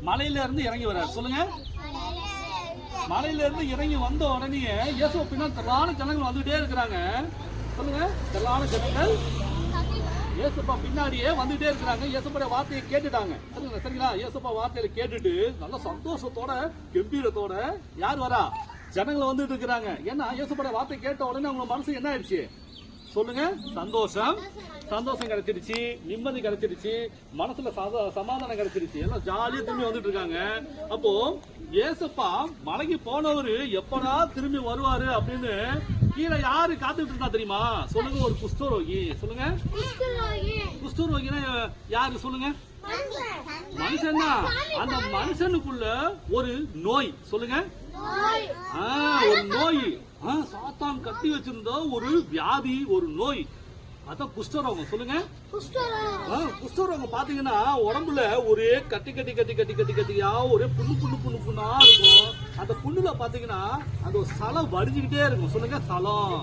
மலையில இருந்து இறங்கி வர்றாரு. சொல்லுங்க. மலையில இருந்து இறங்கி வந்த உடனே இயேசு பின்னாடி திரளான ஜனங்கள் வந்துட்டே இருக்கிறாங்க. சொல்லுங்க. திரளான ஜனங்கள் இயேசுப்பா பின்னாடியே வந்துட்டே இருக்கிறாங்க. இயேசுப்பா வார்த்தையை கேட்டுட்டாங்க. சரிங்களா? இயேசுப்பா வார்த்தையில கேட்டுட்டு நல்ல சந்தோஷத்தோட கம்பீரத்தோட யார் வரா? ஜனங்கள் வந்துட்டு இருக்கிறாங்க. ஏன்னா இயேசுப்பா வார்த்தை கேட்ட உடனே அவங்க மனசு என்ன ஆயிடுச்சு? சொல்லுங்க. சந்தோஷம் கிடைச்சிருச்சு, நிம்மதி கிடைச்சிருச்சு, மனசுல சமாதானம் கிடைச்சிருச்சு. எல்லாம் ஜாலியா திரும்பி வந்துட்டு இருக்காங்க. அப்போ ஏசப்பா மலைக்கு போனவரு எப்படா திரும்பி வருவாரு அப்படின்னு கீழே யாரு காத்துட்டு இருந்தா தெரியுமா? சொல்லுங்க. ஒரு குஷ்டரோகி. சொல்லுங்க. குஷ்டரோகினா யாரு? சொல்லுங்க. மனுஷன் தான். அந்த மனுஷனுக்குள்ள ஒரு நோய். சொல்லுங்க. ஒரு நோய். சாத்தான் கட்டி வச்சிருந்த ஒரு வியாதி, ஒரு நோய். அதான் குஷ்டரோகம். சொல்லுங்க. குஷ்டரோகம் பாத்தீங்கன்னா உடம்புல ஒரே கட்டியா ஒரே புண்ணா இருக்கும். அந்த புண்ணுல பாத்தீங்கன்னா அந்த சலம் வடிஞ்சுக்கிட்டே இருக்கும். சொல்லுங்க. சலம்.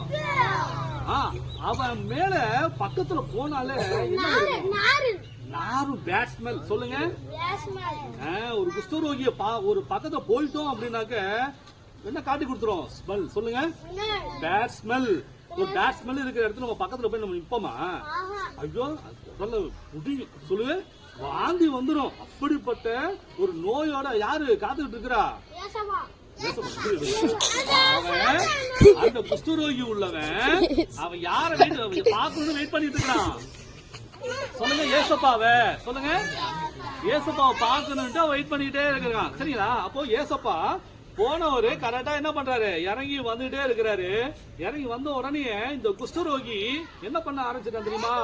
அவன் மேல பக்கத்துல போனாலே நாரும் பேட் ஸ்மெல். சொல்லுங்க. ஒரு குஷ்டரோகிய ஒரு பக்கத்துல போயிட்டோம் அப்படின்னாக்க என்ன காட்டி கொடுத்துரும்? ஸ்மெல். சொல்லுங்க. Bad smell. ஒரு பேட் ஸ்மெல் இருக்கிற இடத்துல நம்ம பக்கத்துல போய் நம்ம நிப்போமா? ஐயோ சொல்லுங்க. வாந்தி வந்துடும். அப்படிப்பட்ட ஒரு நோயோட யாரு காத்துக்கிட்டு இருக்கிறா? அந்த குஷ்டரோகி உள்ளவன் அவன் யார பாக்கணும்னு வெயிட் பண்ணிட்டு இருக்கான். சொல்லுங்க. ஏசப்பாவை. சொல்லுங்க. ஏசப்பாவை பாக்கணும்ட்டு வெயிட் பண்ணிட்டே இருக்கிறான். சரிங்களா? அப்போ ஏசப்பா போனவரு கரெக்டா என்ன பண்றாரு? இறங்கி வந்துட்டே இருக்கிறாரு. இறங்கி வந்த உடனே இந்த குஷ்டரோகி என்ன பண்ண ஆரம்பிச்சிட்டான் தெரியுமா?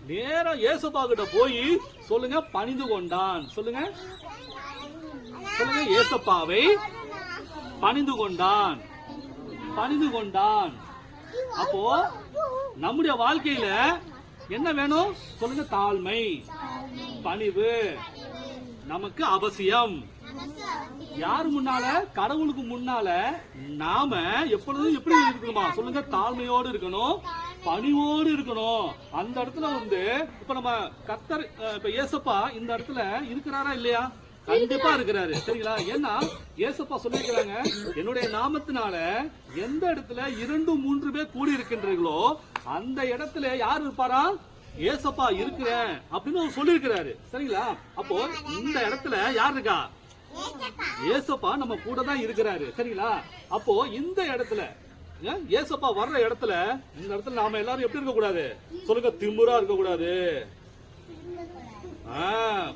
நேரா ஏசப்பா கிட்ட போய் சொல்லுங்க பணிந்து கொண்டான். சொல்லுங்க. சொல்லுங்க. ஏசப்பாவை பணிந்து கொண்டான். அப்போ நம்முடைய வாழ்க்கையில என்ன வேணும்? சொல்லுங்க. தாழ்மை, பணிவு நமக்கு அவசியம். யாரு முன்னால? கடவுளுக்கு முன்னால நாம எப்பொழுதும் எப்படி இருக்கணுமா? சொல்லுங்க. தாழ்மையோடு இருக்கணும், பணிவோடு இருக்கணும். அந்த இடத்துல இப்ப நம்ம கர்த்தர் இப்ப ஏசப்பா இந்த இடத்துல இருக்கிறாரா இல்லையா? கண்டிப்பா இருக்கிறாரு. சரிங்களா? ஏன்னா ஏசப்பா சொல்லிருக்கிறாங்க, என்னுடைய நாமத்தினால எந்த இடத்துல 2-3 பேர் கூடி இருக்கின்றீர்களோ அந்த இடத்துல யார் இருப்பாரா? ஏசப்பா இருக்கிறேன் அப்படின்னு சொல்லிருக்கிறாரு. சரிங்களா? அப்போ இந்த இடத்துல யார் இருக்கா? ஏசப்பா நம்ம கூட தான் இருக்கிறாரு. சரிங்களா? அப்போ இந்த இடத்துல ஏசப்பா வர்ற இடத்துல இந்த இடத்துல நாம எல்லாரும் எப்படி இருக்க கூடாது? சொல்லுங்க. திமிரா இருக்க கூடாது,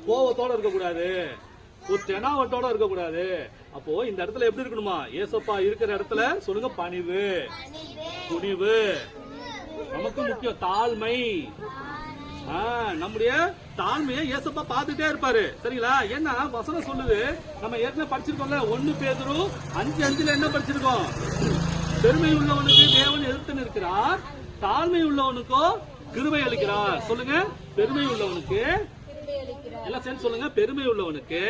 கோவத்தோட இருக்க கூடாது, ஒரு தெனாவட்டோட இருக்க கூடாது. அப்போ இந்த இடத்துல எப்படி இருக்கணுமா? ஏசப்பா இருக்கிற இடத்துல சொல்லுங்க பணிவு, துணிவு நமக்கு முக்கியம். தாழ்மை. நம்முடைய தாழ்மையை ஏசப்பா பார்த்துட்டே இருப்பாரு. சரிங்களா? ஏன்னா வசனம் சொல்லுது, நம்ம ஏற்கனவே படிச்சிருக்கோம்ல, 1 பேதுரு 5:5 என்ன படிச்சிருக்கோம்? பெருமை உள்ளவனுக்கு தேவன் எதிர்த்து நிற்கிறார், தாழ்மை உள்ளவனுக்கோ கிருபை அளிக்கிறார். சொல்லுங்க. பெருமை உள்ளவனுக்கு எல்லாம் சேர்ந்து சொல்லுங்க. பெருமை உள்ளவனுக்கு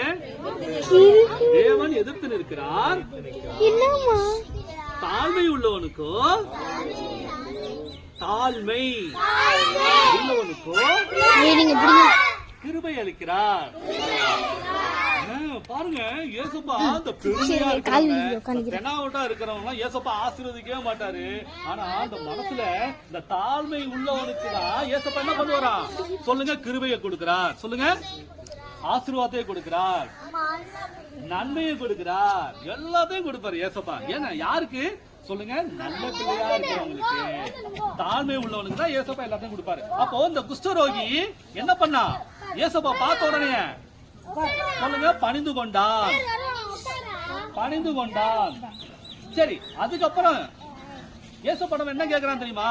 தேவன் எதிர்த்து நிற்கிறார், தாழ்மை உள்ளவனுக்கோ தாழ்மை உள்ளவனுக்கோ கிருபை அளிக்கிறார். பாருங்க. ஏசப்பா அந்த பெருமையா தெனாவட்டா இருக்கிறவங்க ஏசப்பா ஆசீர்வதிக்கவே மாட்டாரு. ஆனா அந்த மனசுல இந்த தாழ்மை உள்ளவனுக்கு தான் ஏசப்பா என்ன பண்ணுவாரா? சொல்லுங்க. கிருபையை கொடுக்கிறார். சொல்லுங்க. ஆசீர்வாதத்தை கொடுக்கிறார், நன்மையை கொடுக்கிறார், எல்லாத்தையும் கொடுப்பாரு ஏசப்பா. ஏன்னா யாருக்கு? சொல்லுங்க. நல்ல பிள்ளையா இருக்கிறவங்களுக்கு, தாழ்மை உள்ளவனுக்கு தான் ஏசப்பா எல்லாத்தையும் கொடுப்பாரு. அப்போ இந்த குஷ்டரோகி என்ன பண்ணா? ஏசப்பா பார்த்த உடனே சொல்லுங்க பணிந்து கொண்டான். சரி, அதுக்கப்புறம் ஏசப்படம் என்ன கேட்கிறான் தெரியுமா?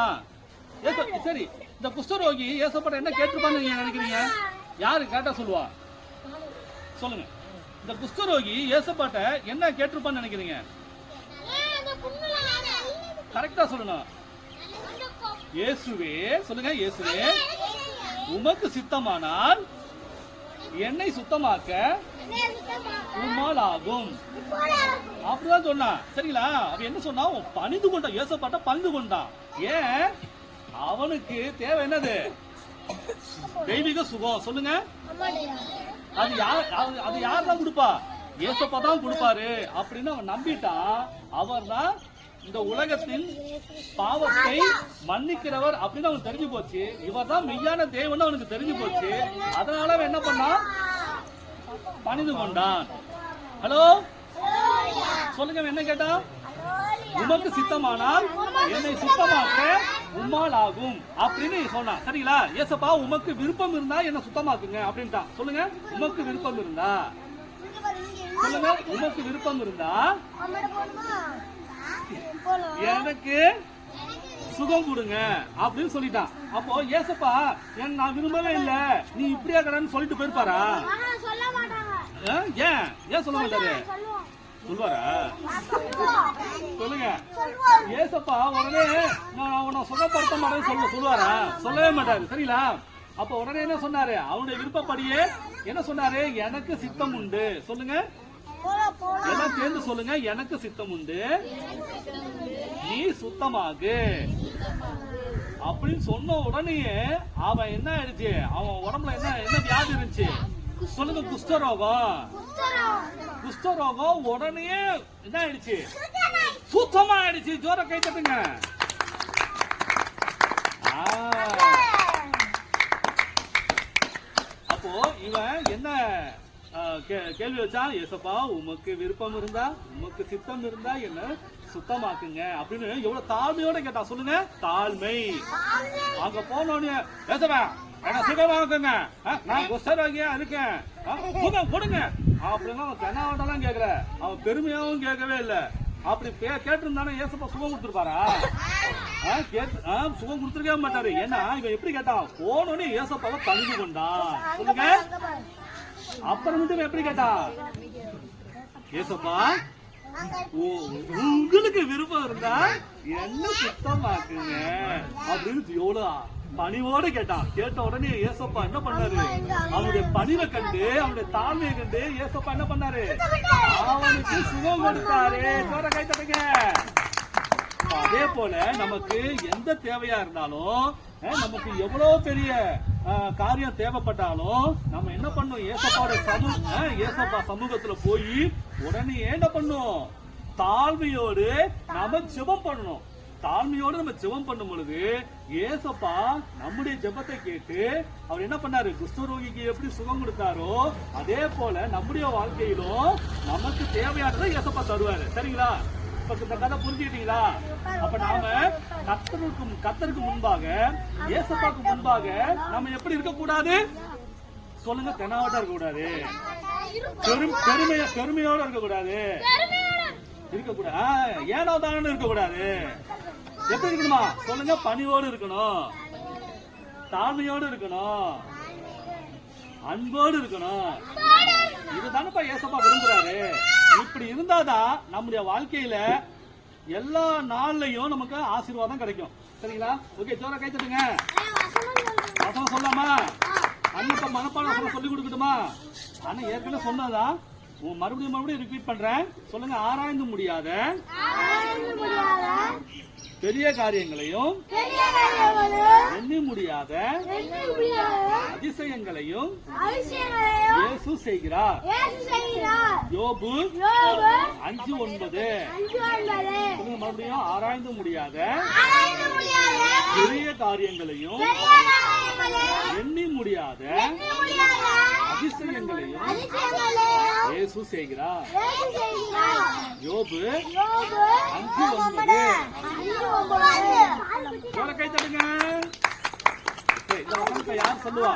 சரி, இந்த குஷ்டரோகி ஏசப்படம் என்ன கேட்டிருப்பான்னு நீங்க நினைக்கிறீங்க? யாரு கேட்டா சொல்லுவா? சொல்லுங்க. இந்த குஷ்டரோகி ஏசப்பாட்ட என்ன கேட்டிருப்பான்னு நினைக்கிறீங்க? கரெக்டா சொல்லணும். இயேசுவே. சொல்லுங்க. இயேசுவே, உமக்கு சித்தமானால் என்னை சுத்தமாக்க உம்மால் ஆகும். அப்படிதான் சொன்னா. சரிங்களா? அவன் என்ன சொன்னா? பணிந்து கொண்டான். ஏசப்பாட்ட பணிந்து கொண்டான். ஏன்? அவனுக்கு தேவை என்னது? தெய்வீக சுகம். சொல்லுங்க. அது யார் தான் கொடுப்பா? ஏசப்பா தான் கொடுப்பாரு அப்படின்னு அவன் நம்பிட்டான். அவர் தான் இந்த உலகத்தின் பாவத்தை மன்னிக்கிறவர் அப்படின்னு அவனுக்கு தெரிஞ்சு போச்சு. இவர் தான் மெய்யான தேவன் அவனுக்கு தெரிஞ்சு போச்சு. அதனால அவன் என்ன பண்ணான்? பணிந்து கொண்டான். ஹலோ சொல்லுங்க, என்ன கேட்டா? உமக்கு சித்தமானால் என்னை சுத்தமாக்க உம்மால் ஆகும் அப்படின்னு சொன்னான். சரிங்களா? ஏசப்பா உமக்கு விருப்பம் இருந்தா என்ன சுத்தமாக்குங்க அப்படின்ட்டான். சொல்லுங்க, உமக்கு விருப்பம் இருந்தா சொல்லுங்க, உமக்கு விருப்பம் இருந்தா எனக்கு சுகம் கொடுங்க அப்படின்னு சொல்லிட்டான். அப்போ ஏசப்பா நான் விரும்பவே இல்லை, நீ இப்படியா கடன்னு சொல்லிட்டு போயிருப்பாரா? ஏன் சொல்ல மாட்டாரு? சொல்லுவாரா? சொல்லுங்க. ஏசப்பா உடனே நான் உன்னை சுகப்படுத்த மாட்டேன்னு சொல்லுவாரா? சொல்லவே மாட்டாரு. சரிங்களா? அப்ப உடனே என்ன சொன்னாரு? அவனுடைய விருப்பப்படியே என்ன சொன்னாரு? எனக்கு சித்தம் உண்டு. சொல்லுங்க, எல்லாம் சேர்ந்து சொல்லுங்க. எனக்கு சித்தம் உண்டு, நீ சுத்தமாகு அப்படின்னு சொன்ன உடனே அவன் என்ன ஆயிடுச்சு? அவன் உடம்புல என்ன வியாதி இருந்துச்சு? சொல்லுங்க, குஷ்டரோகம். குஷ்டரோகம் உடனே என்ன ஆயிடுச்சு? சுத்தமா ஆயிடுச்சு. ஜோர கை தட்டுங்க. அப்போ இவன் என்ன கேள்வி வச்சான்? ஏசப்பா உமக்கு விருப்பம் இருந்தா, உமக்கு சித்தம் இருந்தா என்ன சுத்தமாக்குங்க அப்படின்னு எவ்வளவு தாழ்மையோட கேட்டான். சொல்லுங்க, தாழ்மை. அங்க போனோடனே ஏசப்பா என்ன சுகமாக்குங்க, நான் குஷ்டரோகியா இருக்கேன், சுகம் கொடுங்க அப்படின்னா அவன் தென்னாவட்டெல்லாம் கேட்கல. அவன் பெருமையாவும் கேட்கவே இல்லை. அப்படி கேட்டிருந்தானே ஏசப்பா சுகம் கொடுத்துருப்பாரா? சுகம் கொடுத்துருக்கவே மாட்டாரு. ஏன்னா இவன் எப்படி கேட்டான்? போனோடனே ஏசப்பாவை பணிந்து கொண்டான். சொல்லுங்க, அப்புறம் எப்படி கேட்டான்? ஏசப்பா உங்களுக்கு விருப்பம் இருந்தா என்ன சுத்தமாக்குங்க அப்படின்னு எவ்வளவு பணிவோட கேட்டான். கேட்ட உடனே ஏசப்பா என்ன பண்ணாரு? அவனுடைய பணிவை கண்டு, அவனுடைய தாழ்மையை கண்டு ஏசப்பா என்ன பண்ணாரு? அவனுக்கு சுகம் கொடுத்தாரு. கை தட்டுங்க. அதே போல நமக்கு எந்த தேவையா இருந்தாலும், நமக்கு எவ்வளவு பெரிய காரியம் தேவைப்பட்டாலும் நம்ம என்ன பண்ணும்? ஏசப்பா சமூகத்துல போய் உடனே என்ன பண்ணும்? தாழ்மையோடு நாம ஜெபம் பண்ணணும். தாழ்மையோடு நம்ம ஜெபம் பண்ணும் பொழுது ஏசப்பா நம்முடைய ஜெபத்தை கேட்டு அவர் என்ன பண்ணாரு? குஷ்டரோகிக்கு எப்படி சுகம் கொடுத்தாரோ அதே போல நம்முடைய வாழ்க்கையிலும் நமக்கு தேவையானதை ஏசப்பா தருவாரு. சரிங்களா? இப்ப இந்த கதை புரிஞ்சுக்கிட்டீங்களா? அப்ப நாம கர்த்தருக்கு முன்பாக, ஏசப்பாக்கு முன்பாக நம்ம எப்படி இருக்கக்கூடாது? சொல்லுங்க, தெனாவட்டா இருக்கக்கூடாது, பெருமையோட இருக்கக்கூடாது, ஏனோ தானு இருக்கக்கூடாது. எப்படி இருக்கணுமா? சொல்லுங்க, பணிவோடு இருக்கணும், தாழ்மையோடு இருக்கணும், அன்போடு இருக்கணும். இதுதானப்பா ஏசப்பா விரும்புறாரு. இப்படி இருந்தாதான் நம்முடைய வாழ்க்கையில எல்லா நாள்லயும் நமக்கு ஆசீர்வாதம் கிடைக்கும். சரிங்களா? ஓகே, ஜோரா கை தட்டுங்க. வசனம் சொல்லாமா? அண்ணப்ப மனப்பாட வசனம் சொல்லி கொடுக்கட்டுமா? ஆனா ஏற்கனவே சொன்னதான் மறுபடியும் ரிப்பீட் பண்றேன். சொல்லுங்க, ஆராய்ந்து முடியாத பெரிய காரியங்களையும் எண்ணி முடியாத அதிசயங்களையும் இயேசு செய்கிறார். யோபு 5:9. சொல்லுங்க மறுபடியும், ஆராய்ந்து முடியாத பெரிய காரியங்களையும் எண்ணி முடியாத அதிசயங்களையும் இயேசு செய்கிறார். யோபு 5:9. கை தட்டுங்க. இந்த வசனத்தை யார் சொல்லுவா?